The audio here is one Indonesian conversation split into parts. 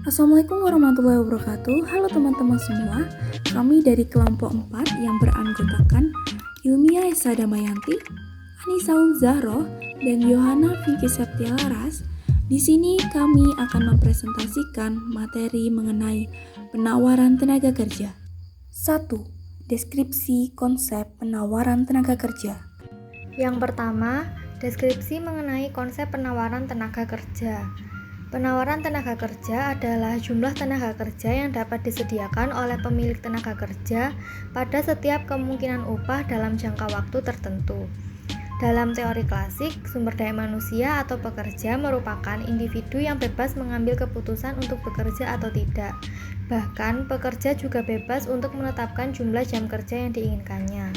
Assalamualaikum warahmatullahi wabarakatuh. Halo teman-teman semua. Kami dari kelompok 4 yang beranggotakan Ilmia Esa Damayanti, Anissa Zahro, dan Yohana Vicky Septialaras. Di sini kami akan mempresentasikan materi mengenai penawaran tenaga kerja. 1. Deskripsi konsep penawaran tenaga kerja. Yang pertama, deskripsi mengenai konsep penawaran tenaga kerja. Penawaran tenaga kerja adalah jumlah tenaga kerja yang dapat disediakan oleh pemilik tenaga kerja pada setiap kemungkinan upah dalam jangka waktu tertentu. Dalam teori klasik, sumber daya manusia atau pekerja merupakan individu yang bebas mengambil keputusan untuk bekerja atau tidak. Bahkan, pekerja juga bebas untuk menetapkan jumlah jam kerja yang diinginkannya.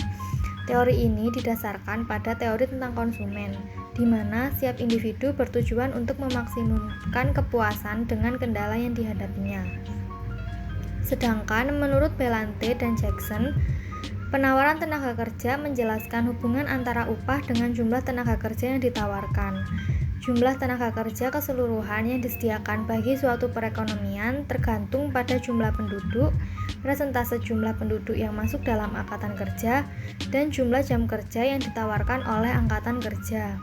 Teori ini didasarkan pada teori tentang konsumen, di mana setiap individu bertujuan untuk memaksimumkan kepuasan dengan kendala yang dihadapinya. Sedangkan menurut Belante dan Jackson, penawaran tenaga kerja menjelaskan hubungan antara upah dengan jumlah tenaga kerja yang ditawarkan. Jumlah tenaga kerja keseluruhan yang disediakan bagi suatu perekonomian tergantung pada jumlah penduduk, persentase jumlah penduduk yang masuk dalam angkatan kerja, dan jumlah jam kerja yang ditawarkan oleh angkatan kerja.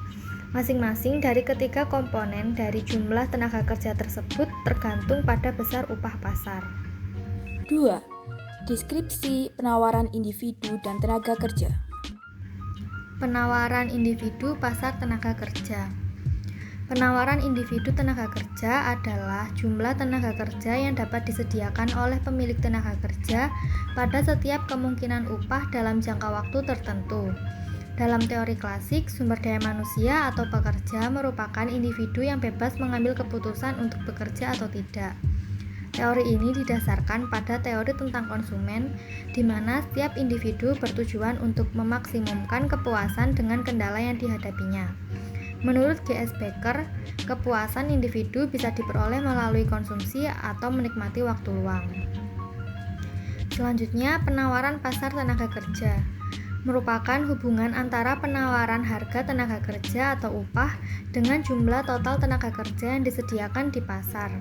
Masing-masing dari ketiga komponen dari jumlah tenaga kerja tersebut tergantung pada besar upah pasar. 2. Deskripsi penawaran individu dan tenaga kerja. Penawaran individu pasar tenaga kerja. Penawaran individu tenaga kerja adalah jumlah tenaga kerja yang dapat disediakan oleh pemilik tenaga kerja pada setiap kemungkinan upah dalam jangka waktu tertentu. Dalam teori klasik, sumber daya manusia atau pekerja merupakan individu yang bebas mengambil keputusan untuk bekerja atau tidak. Teori ini didasarkan pada teori tentang konsumen, di mana setiap individu bertujuan untuk memaksimumkan kepuasan dengan kendala yang dihadapinya. Menurut G.S. Becker, kepuasan individu bisa diperoleh melalui konsumsi atau menikmati waktu luang. Selanjutnya, penawaran pasar tenaga kerja merupakan hubungan antara penawaran harga tenaga kerja atau upah dengan jumlah total tenaga kerja yang disediakan di pasar.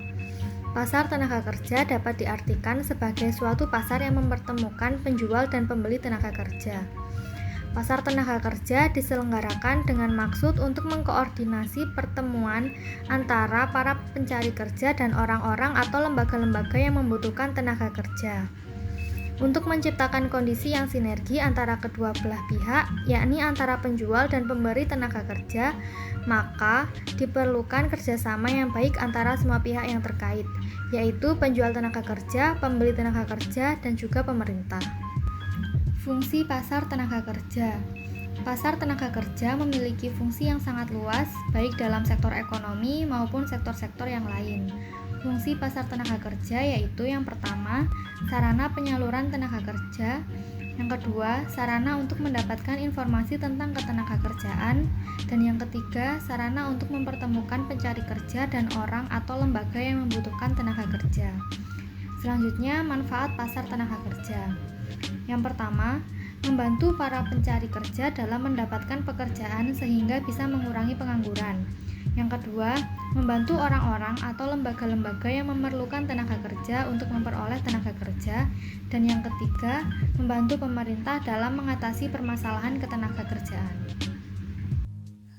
Pasar tenaga kerja dapat diartikan sebagai suatu pasar yang mempertemukan penjual dan pembeli tenaga kerja. Pasar tenaga kerja diselenggarakan dengan maksud untuk mengkoordinasi pertemuan antara para pencari kerja dan orang-orang atau lembaga-lembaga yang membutuhkan tenaga kerja. Untuk menciptakan kondisi yang sinergi antara kedua belah pihak, yakni antara penjual dan pemberi tenaga kerja, maka diperlukan kerjasama yang baik antara semua pihak yang terkait, yaitu penjual tenaga kerja, pembeli tenaga kerja, dan juga pemerintah. Fungsi pasar tenaga kerja. Pasar tenaga kerja memiliki fungsi yang sangat luas, baik dalam sektor ekonomi maupun sektor-sektor yang lain. Fungsi pasar tenaga kerja yaitu yang pertama, sarana penyaluran tenaga kerja. Yang kedua, sarana untuk mendapatkan informasi tentang ketenagakerjaan. Dan yang ketiga, sarana untuk mempertemukan pencari kerja dan orang atau lembaga yang membutuhkan tenaga kerja. Selanjutnya, manfaat pasar tenaga kerja. Yang pertama, membantu para pencari kerja dalam mendapatkan pekerjaan sehingga bisa mengurangi pengangguran. Yang kedua, membantu orang-orang atau lembaga-lembaga yang memerlukan tenaga kerja untuk memperoleh tenaga kerja. Dan yang ketiga, membantu pemerintah dalam mengatasi permasalahan ketenagakerjaan.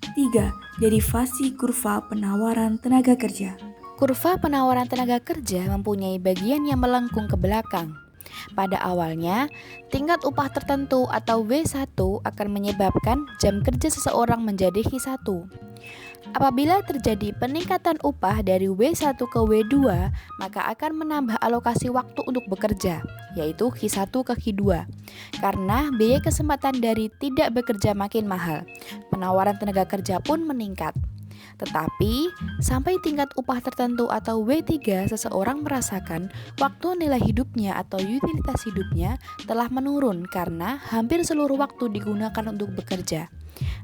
3. Derivasi kurva penawaran tenaga kerja. Kurva penawaran tenaga kerja mempunyai bagian yang melengkung ke belakang. Pada awalnya, tingkat upah tertentu atau W1 akan menyebabkan jam kerja seseorang menjadi Q1. Apabila terjadi peningkatan upah dari W1 ke W2, maka akan menambah alokasi waktu untuk bekerja, yaitu Q1 ke Q2. Karena biaya kesempatan dari tidak bekerja makin mahal, penawaran tenaga kerja pun meningkat. Tetapi, sampai tingkat upah tertentu atau W3, seseorang merasakan waktu nilai hidupnya atau utilitas hidupnya telah menurun karena hampir seluruh waktu digunakan untuk bekerja.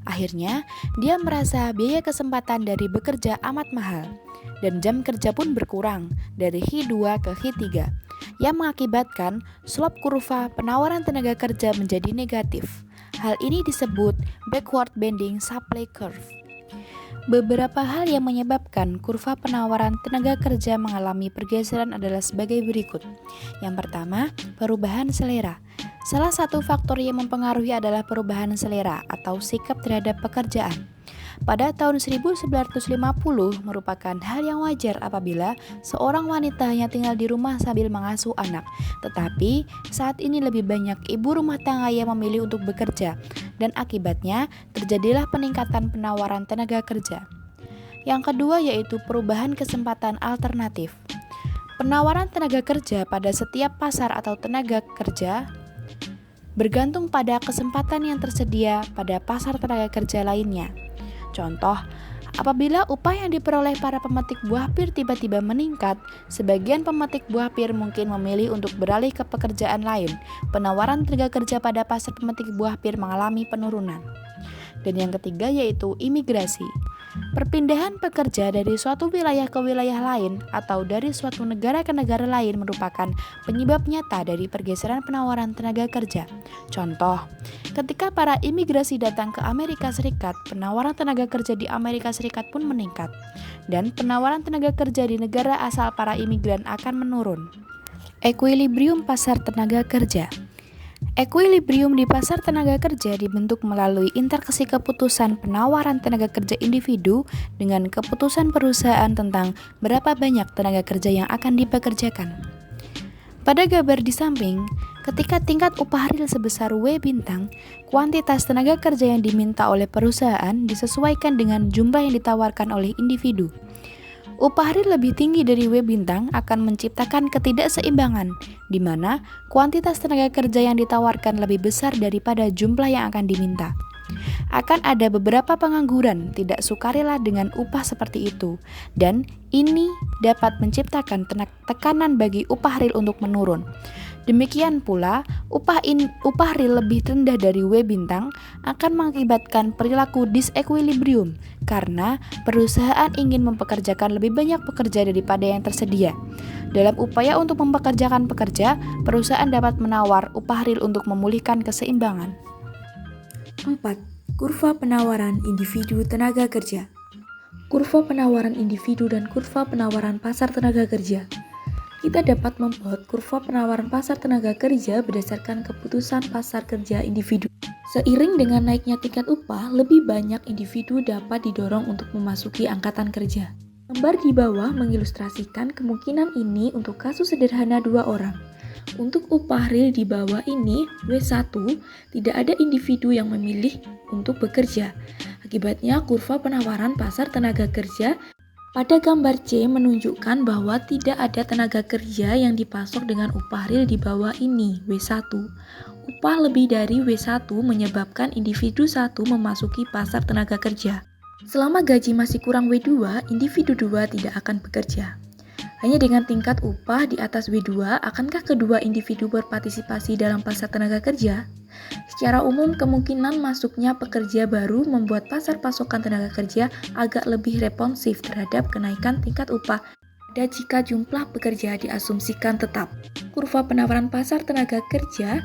Akhirnya, dia merasa biaya kesempatan dari bekerja amat mahal, dan jam kerja pun berkurang dari Q2 ke Q3, yang mengakibatkan slope kurva penawaran tenaga kerja menjadi negatif. Hal ini disebut backward bending supply curve. Beberapa hal yang menyebabkan kurva penawaran tenaga kerja mengalami pergeseran adalah sebagai berikut. Yang pertama, perubahan selera. Salah satu faktor yang mempengaruhi adalah perubahan selera atau sikap terhadap pekerjaan. Pada tahun 1950 merupakan hal yang wajar apabila seorang wanita hanya tinggal di rumah sambil mengasuh anak. Tetapi saat ini lebih banyak ibu rumah tangga yang memilih untuk bekerja dan akibatnya terjadilah peningkatan penawaran tenaga kerja. Yang kedua yaitu perubahan kesempatan alternatif. Penawaran tenaga kerja pada setiap pasar atau tenaga kerja bergantung pada kesempatan yang tersedia pada pasar tenaga kerja lainnya. Contoh, apabila upah yang diperoleh para pemetik buah pir tiba-tiba meningkat, sebagian pemetik buah pir mungkin memilih untuk beralih ke pekerjaan lain. Penawaran tenaga kerja pada pasar pemetik buah pir mengalami penurunan. Dan yang ketiga yaitu imigrasi. Perpindahan pekerja dari suatu wilayah ke wilayah lain atau dari suatu negara ke negara lain merupakan penyebab nyata dari pergeseran penawaran tenaga kerja. Contoh, ketika para imigrasi datang ke Amerika Serikat, penawaran tenaga kerja di Amerika Serikat pun meningkat, dan penawaran tenaga kerja di negara asal para imigran akan menurun. Ekuilibrium pasar tenaga kerja. Ekuilibrium di pasar tenaga kerja dibentuk melalui interaksi keputusan penawaran tenaga kerja individu dengan keputusan perusahaan tentang berapa banyak tenaga kerja yang akan dipekerjakan. Pada gambar di samping, ketika tingkat upah real sebesar W bintang, kuantitas tenaga kerja yang diminta oleh perusahaan disesuaikan dengan jumlah yang ditawarkan oleh individu. Upah real lebih tinggi dari W bintang akan menciptakan ketidakseimbangan, di mana kuantitas tenaga kerja yang ditawarkan lebih besar daripada jumlah yang akan diminta. Akan ada beberapa pengangguran tidak sukarela dengan upah seperti itu, dan ini dapat menciptakan tekanan bagi upah real untuk menurun. Demikian pula, upah real lebih rendah dari W bintang akan mengakibatkan perilaku disequilibrium karena perusahaan ingin mempekerjakan lebih banyak pekerja daripada yang tersedia. Dalam upaya untuk mempekerjakan pekerja, perusahaan dapat menawar upah real untuk memulihkan keseimbangan. 4. Kurva penawaran individu tenaga kerja. Kurva penawaran individu dan kurva penawaran pasar tenaga kerja. Kita dapat membuat kurva penawaran pasar tenaga kerja berdasarkan keputusan pasar kerja individu. Seiring dengan naiknya tingkat upah, lebih banyak individu dapat didorong untuk memasuki angkatan kerja. Gambar di bawah mengilustrasikan kemungkinan ini untuk kasus sederhana 2 orang. Untuk upah real di bawah ini, W1, tidak ada individu yang memilih untuk bekerja. Akibatnya, kurva penawaran pasar tenaga kerja pada gambar C menunjukkan bahwa tidak ada tenaga kerja yang dipasok dengan upah real di bawah ini, W1. Upah lebih dari W1 menyebabkan individu 1 memasuki pasar tenaga kerja. Selama gaji masih kurang W2, individu 2 tidak akan bekerja. Hanya dengan tingkat upah di atas W2, akankah kedua individu berpartisipasi dalam pasar tenaga kerja? Secara umum, kemungkinan masuknya pekerja baru membuat pasar pasokan tenaga kerja agak lebih responsif terhadap kenaikan tingkat upah jika jumlah pekerja diasumsikan tetap. Kurva penawaran pasar tenaga kerja.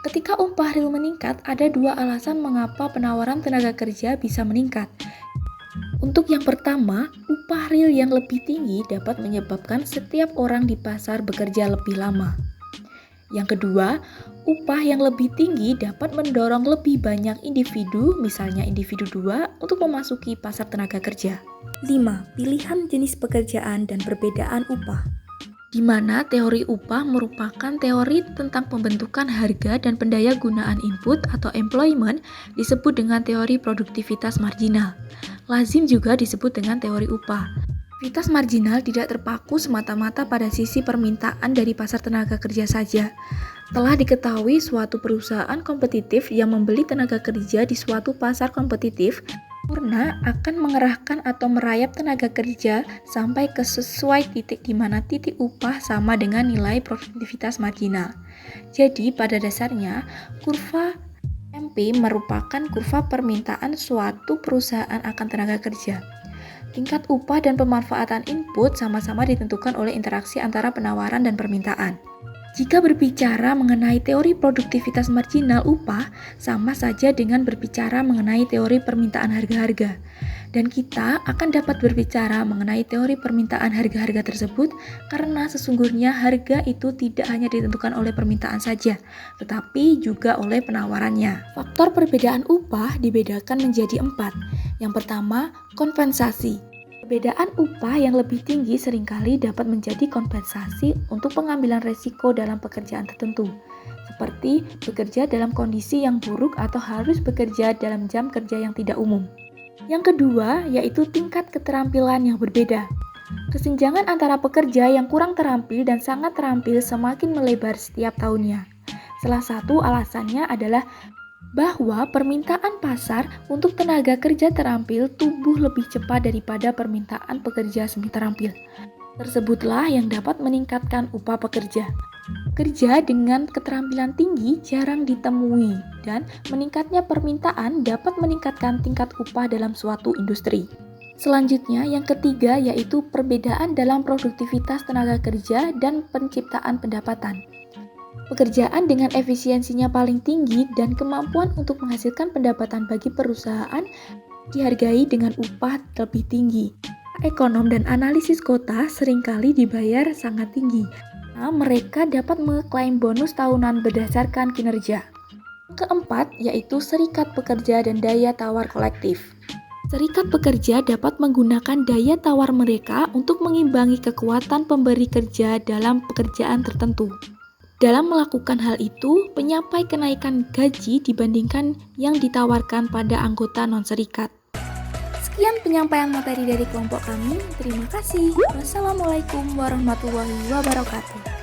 Ketika upah real meningkat, ada 2 alasan mengapa penawaran tenaga kerja bisa meningkat. Untuk yang pertama, upah real yang lebih tinggi dapat menyebabkan setiap orang di pasar bekerja lebih lama. Yang kedua, upah yang lebih tinggi dapat mendorong lebih banyak individu, misalnya individu 2, untuk memasuki pasar tenaga kerja. 5. Pilihan jenis pekerjaan dan perbedaan upah. Di mana teori upah merupakan teori tentang pembentukan harga dan pendaya gunaan input atau employment disebut dengan teori produktivitas marginal. Lazim juga disebut dengan teori upah. Produktivitas marginal tidak terpaku semata-mata pada sisi permintaan dari pasar tenaga kerja saja. Telah diketahui suatu perusahaan kompetitif yang membeli tenaga kerja di suatu pasar kompetitif sempurna akan mengerahkan atau merayap tenaga kerja sampai ke sesuai titik di mana titik upah sama dengan nilai produktivitas marginal. Jadi pada dasarnya kurva MP merupakan kurva permintaan suatu perusahaan akan tenaga kerja. Tingkat upah dan pemanfaatan input sama-sama ditentukan oleh interaksi antara penawaran dan permintaan. Jika berbicara mengenai teori produktivitas marginal upah, sama saja dengan berbicara mengenai teori permintaan harga-harga. Dan kita akan dapat berbicara mengenai teori permintaan harga-harga tersebut karena sesungguhnya harga itu tidak hanya ditentukan oleh permintaan saja, tetapi juga oleh penawarannya. Faktor perbedaan upah dibedakan menjadi 4. Yang pertama, kompensasi. Perbedaan upah yang lebih tinggi seringkali dapat menjadi kompensasi untuk pengambilan resiko dalam pekerjaan tertentu, seperti bekerja dalam kondisi yang buruk atau harus bekerja dalam jam kerja yang tidak umum. Yang kedua, yaitu tingkat keterampilan yang berbeda. Kesenjangan antara pekerja yang kurang terampil dan sangat terampil semakin melebar setiap tahunnya. Salah satu alasannya adalah bahwa permintaan pasar untuk tenaga kerja terampil tumbuh lebih cepat daripada permintaan pekerja semi terampil. Tersebutlah yang dapat meningkatkan upah pekerja. Kerja dengan keterampilan tinggi jarang ditemui dan meningkatnya permintaan dapat meningkatkan tingkat upah dalam suatu industri. Selanjutnya, yang ketiga yaitu perbedaan dalam produktivitas tenaga kerja dan penciptaan pendapatan. Pekerjaan dengan efisiensinya paling tinggi dan kemampuan untuk menghasilkan pendapatan bagi perusahaan dihargai dengan upah lebih tinggi. Ekonom dan analisis kota seringkali dibayar sangat tinggi. Mereka dapat mengklaim bonus tahunan berdasarkan kinerja. Keempat, yaitu serikat pekerja dan daya tawar kolektif. Serikat pekerja dapat menggunakan daya tawar mereka untuk mengimbangi kekuatan pemberi kerja dalam pekerjaan tertentu. Dalam melakukan hal itu, penyampai kenaikan gaji dibandingkan yang ditawarkan pada anggota non-serikat. Sekian penyampaian materi dari kelompok kami. Terima kasih. Wassalamualaikum warahmatullahi wabarakatuh.